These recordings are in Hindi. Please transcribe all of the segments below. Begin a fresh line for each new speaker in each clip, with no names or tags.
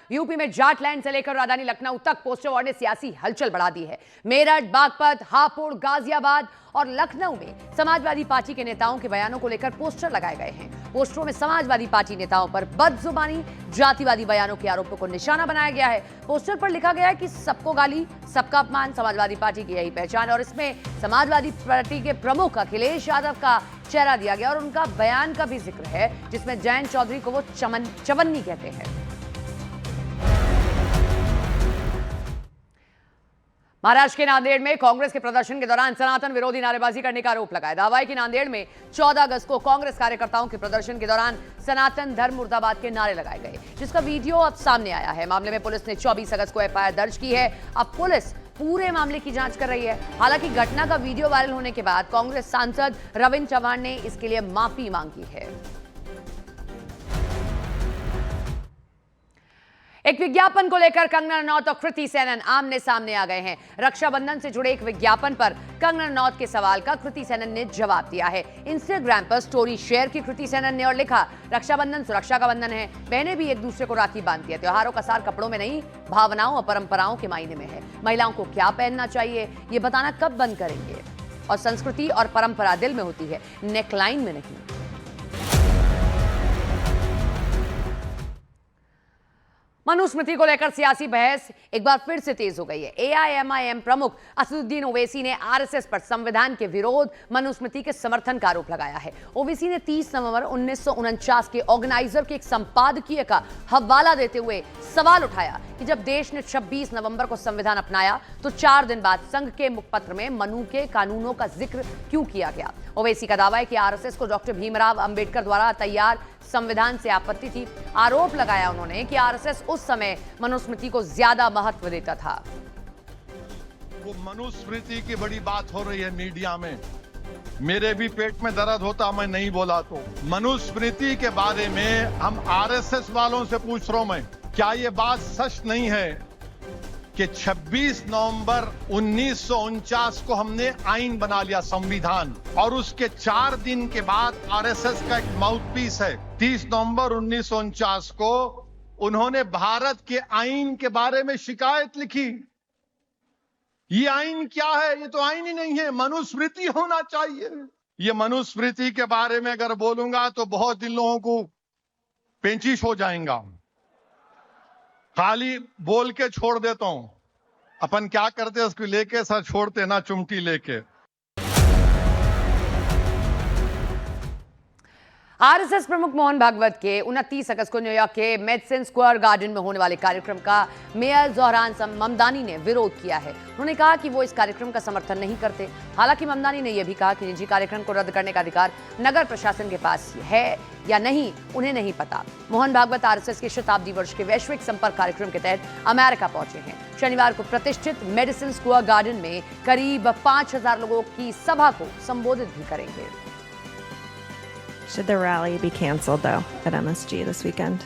यूपी में जाटलैंड से लेकर राजधानी लखनऊ तक पोस्टर वॉर ने सियासी हलचल बढ़ा दी है। मेरठ, बागपत, हापुड़, गाजियाबाद और लखनऊ में समाजवादी पार्टी के नेताओं के बयानों को लेकर पोस्टर लगाए गए हैं। पोस्टरों में समाजवादी पार्टी नेताओं पर बदजुबानी, जातिवादी बयानों के आरोपों को निशाना बनाया गया है। पोस्टर पर लिखा गया है कि सबको गाली, सबका अपमान समाजवादी पार्टी की यही पहचान है और इसमें समाजवादी पार्टी के प्रमुख अखिलेश यादव का चेहरा दिया गया और उनका बयान का भी जिक्र है जिसमें जयंत चौधरी को वो चवन्नी कहते हैं। महाराष्ट्र के नांदेड़ में कांग्रेस के प्रदर्शन के दौरान सनातन विरोधी नारेबाजी करने का आरोप लगाया। दावा है कि नांदेड़ में 14 अगस्त को कांग्रेस कार्यकर्ताओं के प्रदर्शन के दौरान सनातन धर्म मुर्दाबाद के नारे लगाए गए, जिसका वीडियो अब सामने आया है। मामले में पुलिस ने 24 अगस्त को एफआईआर दर्ज की है। अब पुलिस पूरे मामले की जांच कर रही है। हालांकि घटना का वीडियो वायरल होने के बाद कांग्रेस सांसद रविंद्र चव्हाण ने इसके लिए माफी मांगी है। एक विज्ञापन को लेकर कंगना रनौत और कृति सेनन आमने सामने आ गए हैं। रक्षाबंधन से जुड़े एक विज्ञापन पर कंगना रनौत के सवाल का कृति सेनन ने जवाब दिया है। इंस्टाग्राम पर स्टोरी शेयर की कृति सेनन ने और लिखा, रक्षाबंधन सुरक्षा का बंधन है, बहनें भी एक दूसरे को राखी बांधती है। त्योहारों का सार कपड़ों में नहीं, भावनाओं और परंपराओं के मायने में है। महिलाओं को क्या पहनना चाहिए ये बताना कब बंद करेंगे, और संस्कृति और परंपरा दिल में होती है, नेकलाइन में नहीं। मनुस्मृति को लेकर सियासी बहस एक बार फिर से तेज हो गई है। एआईएमआईएम प्रमुख असदुद्दीन ओवैसी ने आरएसएस पर संविधान के विरोध, मनुस्मृति के समर्थन का आरोप लगाया है। ओवैसी ने 30 नवंबर 1949 के ऑर्गेनाइजर के एक संपादकीय का हवाला देते हुए सवाल उठाया कि जब देश ने 26 नवंबर को संविधान अपनाया तो 4 दिन बाद संघ के मुखपत्र में मनु के कानूनों का जिक्र क्यों किया गया। ओवैसी का दावा है कि आरएसएस को डॉक्टर भीमराव अंबेडकर द्वारा तैयार संविधान से आपत्ति थी। आरोप लगाया उन्होंने कि आरएसएस उस समय मनुस्मृति को ज्यादा महत्व देता था।
वो मनुस्मृति की बड़ी बात हो रही है मीडिया में, मेरे भी पेट में दर्द होता मैं नहीं बोला तो। मनुस्मृति के बारे में हम आरएसएस वालों से पूछ रहा हूं मैं, क्या ये बात सच नहीं है कि 26 नवंबर 1949 को हमने आईन बना लिया, संविधान, और उसके 4 दिन के बाद आरएसएस का एक माउथपीस है 30 नवंबर 1949 को उन्होंने भारत के आईन के बारे में शिकायत लिखी। ये आईन क्या है? ये तो आईन ही नहीं है, मनुस्मृति होना चाहिए। ये मनुस्मृति के बारे में अगर बोलूंगा तो बहुत दिन लोगों को पेंचिश हो जाएगा। खाली बोल के छोड़ देता हूं। अपन क्या करते उसको लेके सर छोड़ते ना, चुमटी लेके।
आरएसएस प्रमुख मोहन भागवत के 29 अगस्त को न्यूयॉर्क के मेडिसन स्क्वायर गार्डन में होने वाले कार्यक्रम का मेयर जोहरान ममदानी ने विरोध किया है। उन्होंने कहा कि वो इस कार्यक्रम का समर्थन नहीं करते। हालांकि ममदानी ने यह भी कहा कि निजी कार्यक्रम को रद्द करने का अधिकार नगर प्रशासन के पास है या नहीं, उन्हें नहीं पता। मोहन भागवत आरएसएस के शताब्दी वर्ष के वैश्विक संपर्क कार्यक्रम के तहत अमेरिका पहुंचे हैं। शनिवार को प्रतिष्ठित मेडिसन स्क्वायर गार्डन में करीब 5000 लोगों की सभा को संबोधित भी करेंगे।
Should the rally be canceled, though, at MSG this weekend?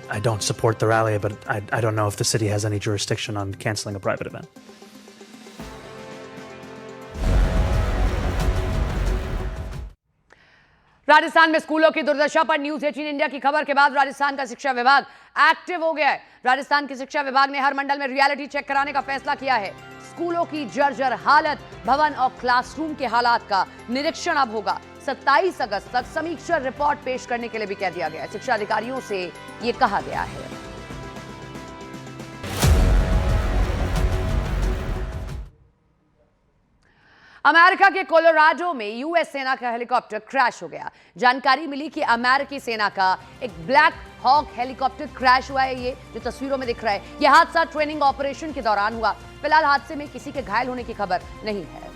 I don't support the rally, but I don't know if the city has any jurisdiction on canceling a private event.
Rajasthan में स्कूलों की दुर्दशा पर न्यूज 18 इंडिया की खबर के बाद राजस्थान का शिक्षा विभाग एक्टिव हो गया है। राजस्थान के शिक्षा विभाग ने हर मंडल में रियलिटी चेक कराने का फैसला किया है। स्कूलों की जर्जर हालत, भवन और क्लासरूम के हालात का निरीक्षण अब होगा। 27 अगस्त तक समीक्षा रिपोर्ट पेश करने के लिए भी कह दिया गया है। शिक्षा अधिकारियों से यह कहा गया है। अमेरिका के कोलोराडो में यूएस सेना का हेलीकॉप्टर क्रैश हो गया। जानकारी मिली कि अमेरिकी सेना का एक ब्लैक हॉक हेलीकॉप्टर क्रैश हुआ है। ये जो तस्वीरों में दिख रहा है, यह हादसा ट्रेनिंग ऑपरेशन के दौरान हुआ। फिलहाल हादसे में किसी के घायल होने की खबर नहीं है।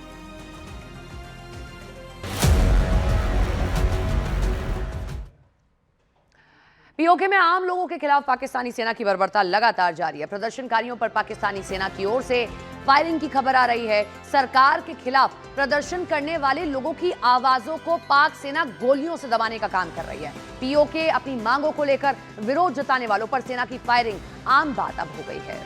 पीओके में आम लोगों के खिलाफ पाकिस्तानी सेना की बर्बरता लगातार जारी है। प्रदर्शनकारियों पर पाकिस्तानी सेना की ओर से फायरिंग की खबर आ रही है। सरकार के खिलाफ प्रदर्शन करने वाले लोगों की आवाजों को पाक सेना गोलियों से दबाने का काम कर रही है। पीओके अपनी मांगों को लेकर विरोध जताने वालों पर सेना की फायरिंग आम बात अब हो गई है।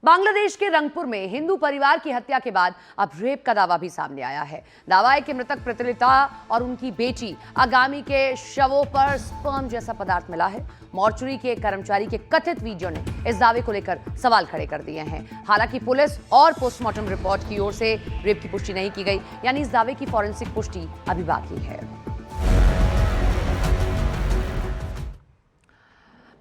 बांग्लादेश के रंगपुर में हिंदू परिवार की हत्या के बाद अब रेप का दावा भी सामने आया है। दावा है कि मृतक प्रतिलिता और उनकी बेटी आगामी के शवों पर स्पर्म जैसा पदार्थ मिला है। मॉर्चरी के एक कर्मचारी के कथित वीडियो ने इस दावे को लेकर सवाल खड़े कर दिए हैं। हालांकि पुलिस और पोस्टमार्टम रिपोर्ट की ओर से रेप की पुष्टि नहीं की गई, यानी इस दावे की फॉरेंसिक पुष्टि अभी बाकी है।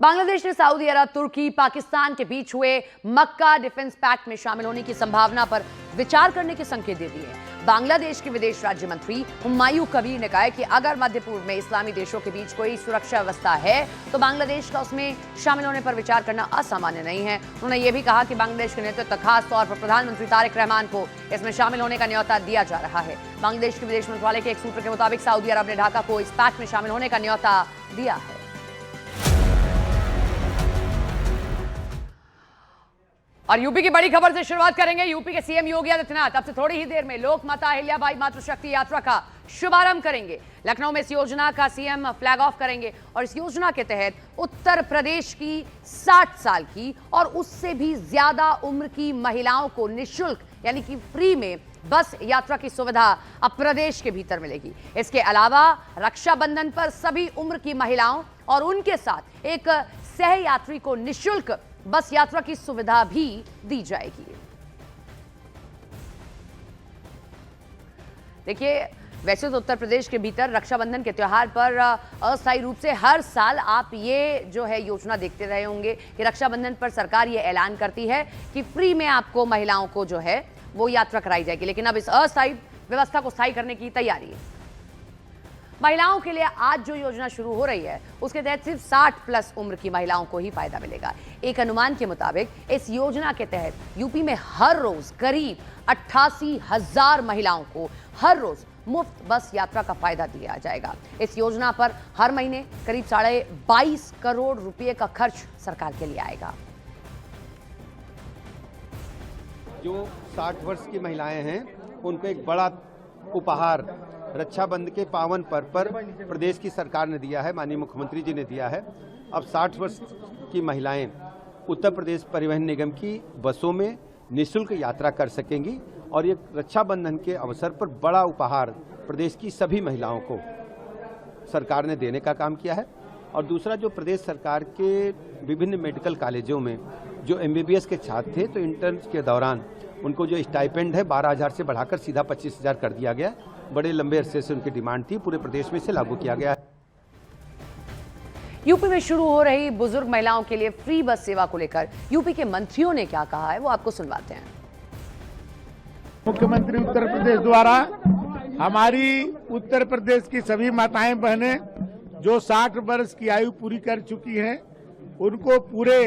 बांग्लादेश ने सऊदी अरब, तुर्की, पाकिस्तान के बीच हुए मक्का डिफेंस पैक्ट में शामिल होने की संभावना पर विचार करने के संकेत दे दिए हैं। बांग्लादेश के विदेश राज्य मंत्री हुमायूं कबीर ने कहा है कि अगर मध्य पूर्व में इस्लामी देशों के बीच कोई सुरक्षा व्यवस्था है तो बांग्लादेश का उसमें शामिल होने पर विचार करना असामान्य नहीं है। उन्होंने ये भी कहा कि बांग्लादेश के नेतृत्व खास तौर पर प्रधानमंत्री तारिक रहमान को इसमें शामिल होने का न्योता दिया जा रहा है। बांग्लादेश के विदेश मंत्रालय के एक सूत्र के मुताबिक सऊदी अरब ने ढाका को इस पैक्ट में शामिल होने का न्योता दिया है। और यूपी की बड़ी खबर से शुरुआत करेंगे। यूपी के सीएम योगी आदित्यनाथ अब से थोड़ी ही देर में लोक माता अहिल्याबाई मातृशक्ति यात्रा का शुभारंभ करेंगे। लखनऊ में इस योजना का सीएम फ्लैग ऑफ करेंगे और इस योजना के तहत उत्तर प्रदेश की 60 साल की और उससे भी ज्यादा उम्र की महिलाओं को निःशुल्क यानी कि फ्री में बस यात्रा की सुविधा अब प्रदेश के भीतर मिलेगी। इसके अलावा रक्षाबंधन पर सभी उम्र की महिलाओं और उनके साथ एक सह यात्री को निःशुल्क बस यात्रा की सुविधा भी दी जाएगी। देखिए, वैसे तो उत्तर प्रदेश के भीतर रक्षाबंधन के त्योहार पर अस्थायी रूप से हर साल आप ये जो है योजना देखते रहे होंगे कि रक्षाबंधन पर सरकार ये ऐलान करती है कि फ्री में आपको महिलाओं को जो है वो यात्रा कराई जाएगी। लेकिन अब इस अस्थायी व्यवस्था को स्थायी करने की तैयारी है। महिलाओं के लिए आज जो योजना शुरू हो रही है उसके तहत सिर्फ 60 प्लस उम्र की महिलाओं को ही फायदा मिलेगा। एक अनुमान के मुताबिक इस योजना के तहत यूपी में हर रोज करीब 88,000 महिलाओं को हर रोज मुफ्त बस यात्रा का फायदा दिया जाएगा। इस योजना पर हर महीने करीब 22.5 करोड़ रुपए का खर्च सरकार के लिए आएगा।
जो 60 वर्ष की महिलाएं हैं उनको एक बड़ा उपहार रक्षाबंधन के पावन पर्व पर प्रदेश की सरकार ने दिया है, माननीय मुख्यमंत्री जी ने दिया है। अब 60 वर्ष की महिलाएं उत्तर प्रदेश परिवहन निगम की बसों में निःशुल्क यात्रा कर सकेंगी और ये रक्षाबंधन के अवसर पर बड़ा उपहार प्रदेश की सभी महिलाओं को सरकार ने देने का काम किया है। और दूसरा, जो प्रदेश सरकार के विभिन्न मेडिकल कॉलेजों में जो MBBS के छात्र थे तो इंटर्न के दौरान उनको जो स्टाइपेंड है 12,000 से बढ़ाकर सीधा 25,000 कर दिया गया। बड़े लंबे अरसे से उनकी डिमांड थी, पूरे प्रदेश में से लागू किया गया है।
यूपी में शुरू हो रही बुजुर्ग महिलाओं के लिए फ्री बस सेवा को लेकर यूपी के मंत्रियों ने क्या कहा है वो आपको सुनवाते हैं।
मुख्यमंत्री उत्तर प्रदेश द्वारा हमारी उत्तर प्रदेश की सभी माताएं बहनें जो 60 वर्ष की आयु पूरी कर चुकी हैं उनको पूरे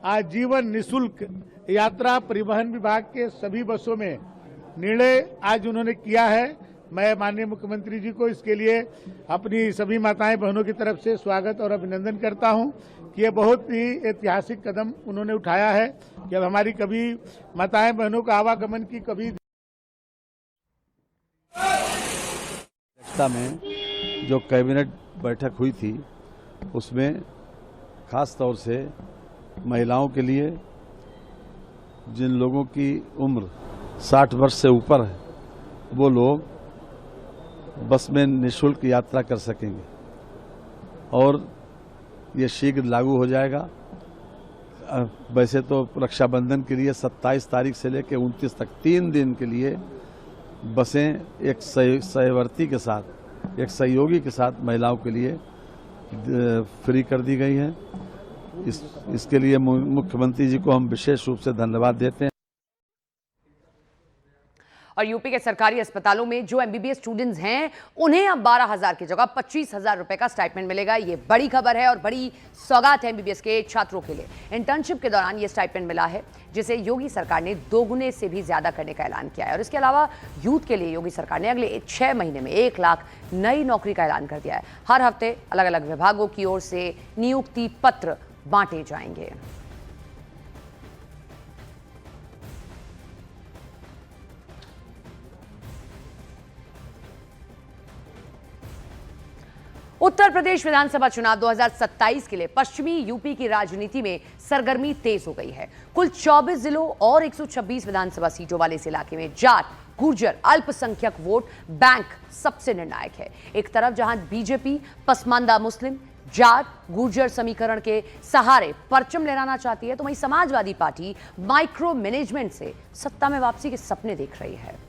आजीवन निःशुल्क यात्रा परिवहन विभाग के सभी बसों में निर्णय आज उन्होंने किया है। मैं माननीय मुख्यमंत्री जी को इसके लिए अपनी सभी माताएं बहनों की तरफ से स्वागत और अभिनंदन करता हूं कि ये बहुत ही ऐतिहासिक कदम उन्होंने उठाया है कि अब हमारी कभी माताएं बहनों का आवागमन की कभी
में जो कैबिनेट बैठक हुई थी उसमें खास तौर से महिलाओं के लिए जिन लोगों की उम्र 60 वर्ष से ऊपर है वो लोग बस में निःशुल्क यात्रा कर सकेंगे और ये शीघ्र लागू हो जाएगा। वैसे तो रक्षाबंधन के लिए 27 तारीख से लेकर 29 तक 3 दिन के लिए बसें एक सहवर्ती के साथ, एक सहयोगी के साथ महिलाओं के लिए फ्री कर दी गई हैं। इसके लिए मुख्यमंत्री जी को हम विशेष रूप से धन्यवाद देते हैं।
और यूपी के सरकारी अस्पतालों में जो MBBS स्टूडेंट्स हैं उन्हें अब 12,000 की जगह 25,000 रुपए का स्टाइपेंड मिलेगा। ये बड़ी खबर है और बड़ी सौगात है MBBS के छात्रों के लिए। इंटर्नशिप के दौरान ये स्टाइपेंड मिला है जिसे योगी सरकार ने 2 गुने से भी ज्यादा करने का ऐलान किया है। और इसके अलावा यूथ के लिए योगी सरकार ने अगले 6 महीने में 1 लाख नई नौकरी का ऐलान कर दिया है। हर हफ्ते अलग अलग विभागों की ओर से नियुक्ति पत्र बांटे जाएंगे। उत्तर प्रदेश विधानसभा चुनाव 2027 के लिए पश्चिमी यूपी की राजनीति में सरगर्मी तेज हो गई है। कुल 24 जिलों और 126 विधानसभा सीटों वाले इस इलाके में जाट, गुर्जर, अल्पसंख्यक वोट बैंक सबसे निर्णायक है। एक तरफ जहां बीजेपी पसमानदा मुस्लिम, जाट, गुर्जर समीकरण के सहारे परचम लहराना चाहती है, तो वहीं समाजवादी पार्टी माइक्रो मैनेजमेंट से सत्ता में वापसी के सपने देख रही है।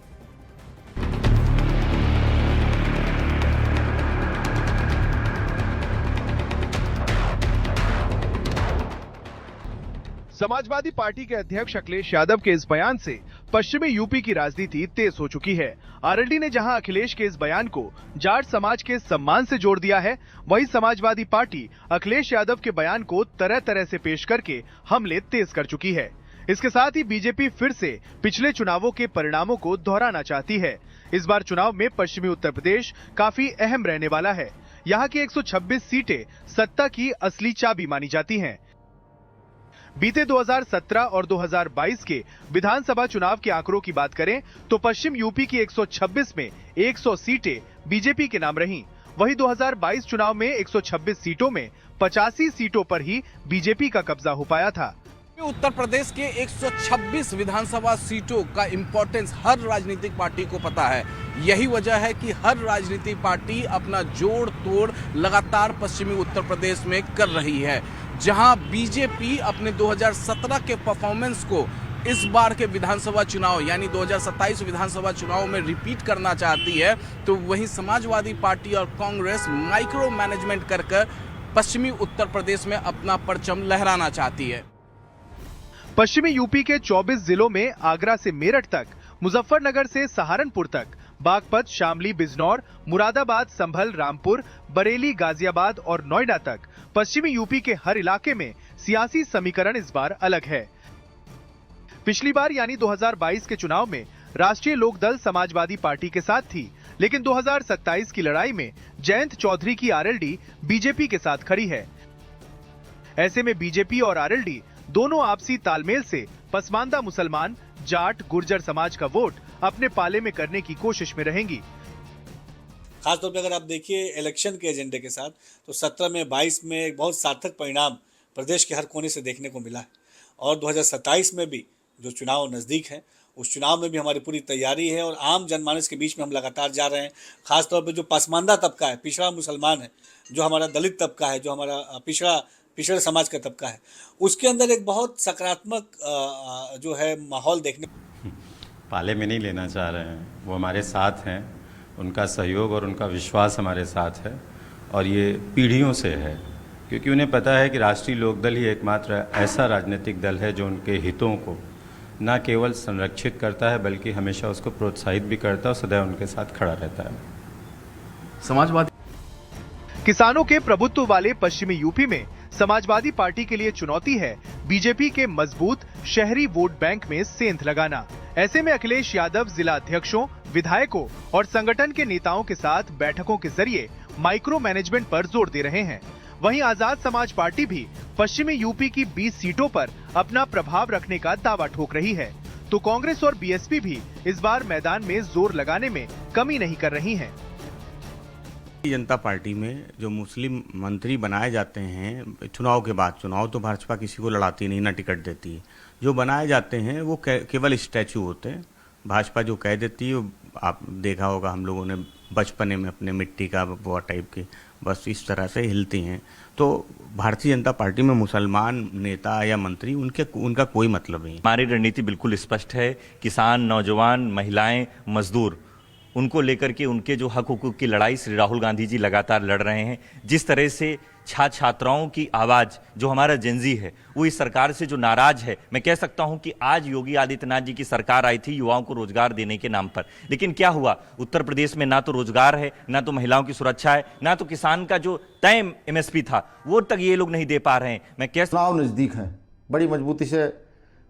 समाजवादी पार्टी के अध्यक्ष अखिलेश यादव के इस बयान से पश्चिमी यूपी की राजनीति तेज हो चुकी है। आरएलडी ने जहां अखिलेश के इस बयान को जाट समाज के सम्मान से जोड़ दिया है, वहीं समाजवादी पार्टी अखिलेश यादव के बयान को तरह तरह से पेश करके हमले तेज कर चुकी है। इसके साथ ही बीजेपी फिर से पिछले चुनावों के परिणामों को दोहराना चाहती है। इस बार चुनाव में पश्चिमी उत्तर प्रदेश काफी अहम रहने वाला है। यहाँ की 126 सीटें सत्ता की असली चाबी मानी जाती हैं। बीते 2017 और 2022 के विधानसभा चुनाव के आंकड़ों की बात करें तो पश्चिम यूपी की 126 में 100 सीटें बीजेपी के नाम रहीं। वहीं 2022 चुनाव में 126 सीटों में 85 सीटों पर ही बीजेपी का कब्जा हो पाया था।
उत्तर प्रदेश के 126 विधानसभा सीटों का इंपॉर्टेंस हर राजनीतिक पार्टी को पता है। यही वजह है कि हर राजनीतिक पार्टी अपना जोड़ तोड़ लगातार पश्चिमी उत्तर प्रदेश में कर रही है। जहां बीजेपी अपने 2017 के परफॉर्मेंस को इस बार के विधानसभा चुनाव यानी 2027 विधानसभा चुनाव में रिपीट करना चाहती है, तो वहीं समाजवादी पार्टी और कांग्रेस माइक्रो मैनेजमेंट कर पश्चिमी उत्तर प्रदेश में अपना परचम लहराना चाहती है।
पश्चिमी यूपी के 24 जिलों में आगरा से मेरठ तक, मुजफ्फरनगर से सहारनपुर तक, बागपत, शामली, बिजनौर, मुरादाबाद, संभल, रामपुर, बरेली, गाजियाबाद और नोएडा तक पश्चिमी यूपी के हर इलाके में सियासी समीकरण इस बार अलग है। पिछली बार यानी 2022 के चुनाव में राष्ट्रीय लोकदल समाजवादी पार्टी के साथ थी, लेकिन 2027 की लड़ाई में जयंत चौधरी की आरएलडी बीजेपी के साथ खड़ी है। ऐसे में बीजेपी और आरएलडी दोनों आपसी तालमेल से पसमानदा मुसलमान, जाट, गुर्जर समाज का वोट अपने पाले में करने की कोशिश में रहेंगी।
खासतौर पर अगर आप देखिए इलेक्शन के एजेंडे के साथ, तो 17 में 22 में एक बहुत सार्थक परिणाम प्रदेश के हर कोने से देखने को मिला है। और 2027 में भी जो चुनाव नज़दीक है, उस चुनाव में भी हमारी पूरी तैयारी है और आम जनमानस के बीच में हम लगातार जा रहे हैं। खासतौर पर जो पसमानदा तबका है, पिछड़ा मुसलमान है, जो हमारा दलित तबका है, जो हमारा पिछड़ा समाज का तबका है, उसके अंदर एक बहुत सकारात्मक जो है माहौल देखने
पाले में नहीं लेना चाह रहे हैं। वो हमारे साथ हैं, उनका सहयोग और उनका विश्वास हमारे साथ है और ये पीढ़ियों से है, क्योंकि उन्हें पता है कि राष्ट्रीय लोकदल ही एकमात्र ऐसा राजनीतिक दल है जो उनके हितों को न केवल संरक्षित करता है बल्कि हमेशा उसको प्रोत्साहित भी करता है और सदैव उनके साथ खड़ा रहता है।
समाजवादी किसानों के प्रभुत्व वाले पश्चिमी यूपी में समाजवादी पार्टी के लिए चुनौती है बीजेपी के मजबूत शहरी वोट बैंक में सेंध लगाना। ऐसे में अखिलेश यादव जिला अध्यक्षों, विधायकों और संगठन के नेताओं के साथ बैठकों के जरिए माइक्रो मैनेजमेंट पर जोर दे रहे हैं। वहीं आजाद समाज पार्टी भी पश्चिमी यूपी की 20 सीटों पर अपना प्रभाव रखने का दावा ठोक रही है, तो कांग्रेस और बीएसपी भी इस बार मैदान में जोर लगाने में कमी नहीं कर रही हैं।
जनता पार्टी में जो मुस्लिम मंत्री बनाए जाते हैं चुनाव के बाद, चुनाव तो भाजपा किसी को लड़ाती नहीं, ना टिकट देती है, जो बनाए जाते हैं वो केवल स्टैचू होते हैं। भाजपा जो कह देती है, आप देखा होगा हम लोगों ने बचपने में अपने मिट्टी का वो टाइप के बस इस तरह से हिलती हैं। तो भारतीय जनता पार्टी में मुसलमान नेता या मंत्री उनका कोई मतलब नहीं।
हमारी रणनीति बिल्कुल स्पष्ट है। किसान, नौजवान, महिलाएं, मजदूर, उनको लेकर के उनके जो हक हुकूक की लड़ाई श्री राहुल गांधी जी लगातार लड़ रहे हैं। जिस तरह से छात्राओं की आवाज़ जो हमारा जेनजी है वो इस सरकार से जो नाराज है, मैं कह सकता हूं कि आज योगी आदित्यनाथ जी की सरकार आई थी युवाओं को रोजगार देने के नाम पर, लेकिन क्या हुआ? उत्तर प्रदेश में ना तो रोजगार है, ना तो महिलाओं की सुरक्षा है, ना तो किसान का जो तय एमएसपी था वो तक ये लोग नहीं दे पा रहे हैं। मैं कह
चुनाव नज़दीक है, बड़ी मजबूती से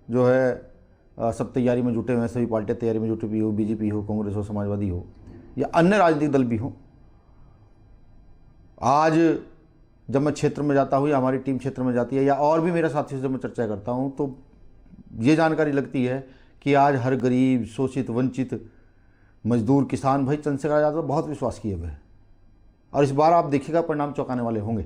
जो है सब तैयारी में जुटे हुए हैं। सभी पार्टियां तैयारी में जुटी हुई हो, बीजेपी हो, कांग्रेस हो, समाजवादी हो या अन्य राजनीतिक दल भी हो। आज जब मैं क्षेत्र में जाता हूँ या हमारी टीम क्षेत्र में जाती है या और भी मेरे साथियों से जब मैं चर्चा करता हूँ, तो ये जानकारी लगती है कि आज हर गरीब, शोषित, वंचित, मजदूर, किसान भाई चंद्रशेखर आजाद पर बहुत विश्वास किए हुए हैं। और इस बार आप देखिएगा परिणाम चौंकाने वाले होंगे।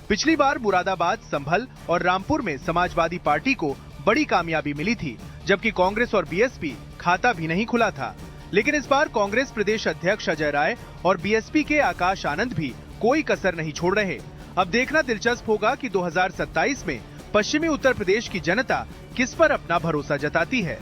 पिछली बार मुरादाबाद, संभल और रामपुर में समाजवादी पार्टी को बड़ी कामयाबी मिली थी, जबकि कांग्रेस और बीएसपी खाता भी नहीं खुला था। लेकिन इस बार कांग्रेस प्रदेश अध्यक्ष अजय राय और बीएसपी के आकाश आनंद भी कोई कसर नहीं छोड़ रहे। अब देखना दिलचस्प होगा कि 2027 में पश्चिमी उत्तर प्रदेश की जनता किस पर अपना भरोसा जताती है।